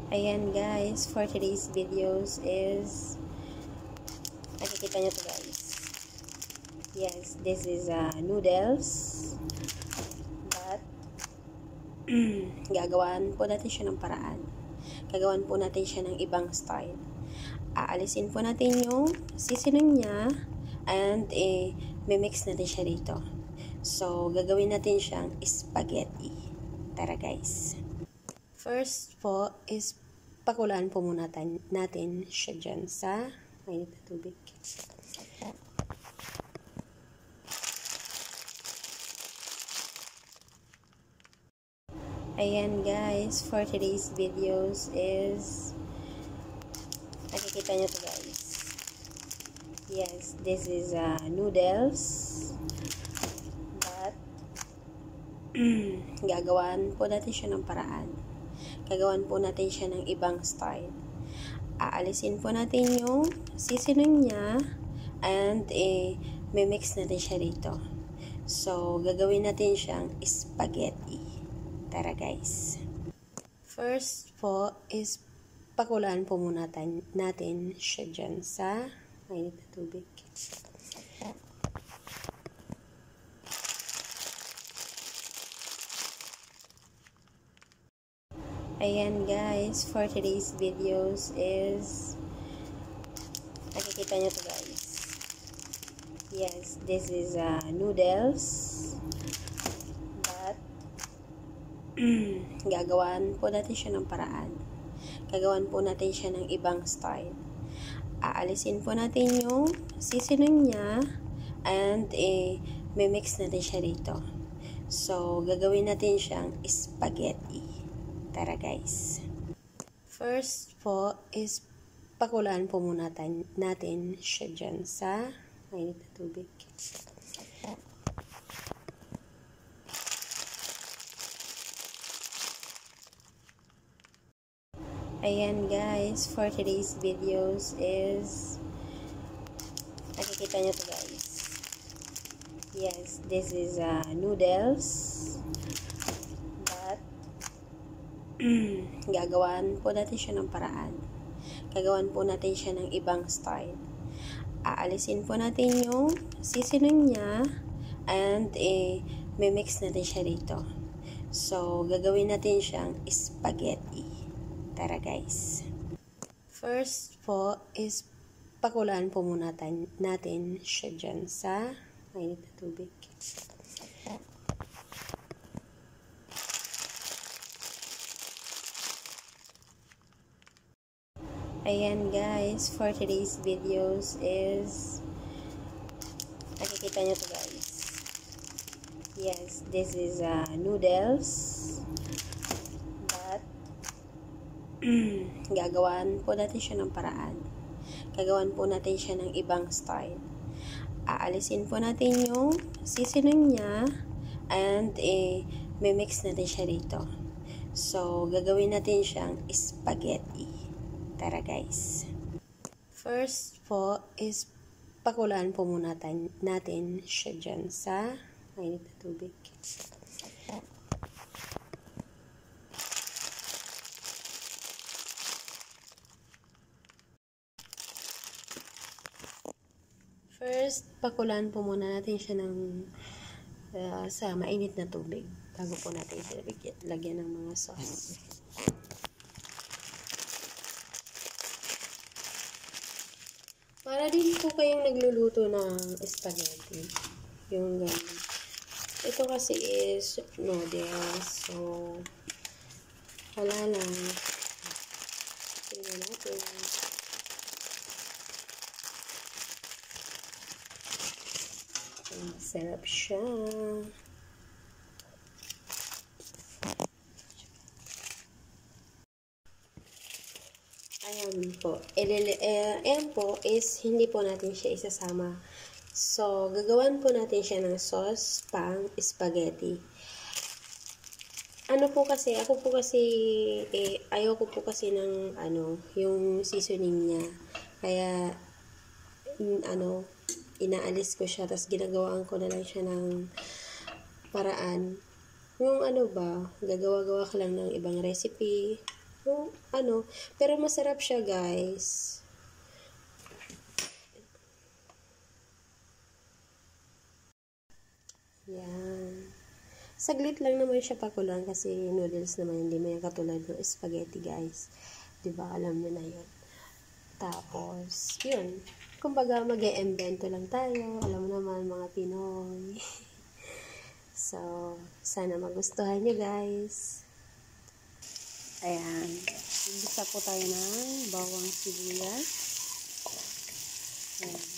Ayan guys, for today's videos is, nakikita nyo to guys. Yes, this is noodles. But, gagawan po natin siya ng paraan. Gagawan po natin siya ng ibang style. Aalisin po natin yung seasoning niya and mimix natin siya dito. So, gagawin natin siyang spaghetti. Tara guys. First po is pakulaan po muna natin siya dyan sa mainit na tubig. Ayan guys, for today's videos is, nakikita nyo to guys. Yes, this is noodles. But, gagawan po natin siya ng paraan. Gagawan po natin siya ng ibang style. Aalisin po natin yung seasoning niya and mimix natin siya dito. So, gagawin natin siyang spaghetti. Tara guys. First po is pakulaan po muna natin siya dyan sa mainit na tubig. Ayan guys, for today's videos is, nakikita nyo to guys. Yes, this is noodles. But, gagawan po natin siya ng paraan. Gagawan po natin siya ng ibang style. Aalisin po natin yung seasoning niya and mimix natin siya dito. So, gagawin natin siyang spaghetti. Tara guys. First po is pakulaan po muna natin siya dyan sa mainit na tubig. Ayan guys, for today's videos is, nakikita nyo to guys. Yes, this is noodles. Gagawan po natin siya ng paraan. Gagawan po natin siya ng ibang style. Aalisin po natin yung seasoning niya and mimix natin siya dito. So, gagawin natin siyang spaghetti. Tara guys. First po is pakulaan po muna natin siya dyan sa mainit na tubig. Ayan guys, for today's videos is, nakikita nyo to guys. Yes, this is noodles. But, gagawan po natin siya ng paraan. Gagawan po natin siya ng ibang style. Aalisin po natin yung seasoning niya and mimix natin siya dito. So, gagawin natin siyang spaghetti. Tara guys. First po is pakulaan po muna natin siya dyan sa mainit na tubig. First, pakulaan po muna natin siya ng sa mainit na tubig bago po natin siya lagyan ng mga sauce. Para din po kayong nagluluto ng spaghetti. Yung ganun. Ito kasi is noodles. So, wala lang. Tingnan natin. Sarap siya. Ayan po. Ayan po is hindi po natin siya isasama. So, gagawan po natin siya ng sauce pang spaghetti. Ano po kasi, ako po kasi, ayoko po kasi ng, yung seasoning niya. Kaya, inaalis ko siya, tapos ginagawaan ko na lang siya ng paraan. Yung gagawa-gawa ka lang ng ibang recipe, Pero masarap siya, guys. Yan. Saglit lang naman siya pakulan kasi noodles naman, hindi mo yan katulad ng spaghetti, guys. Diba, alam nyo na yun. Tapos, yun. Kumbaga, mag-e-invento lang tayo. Alam mo naman, mga Pinoy. So, sana magustuhan nyo, guys. Ayan. Igisa po tayo ng bawang sibuyas. Ayan.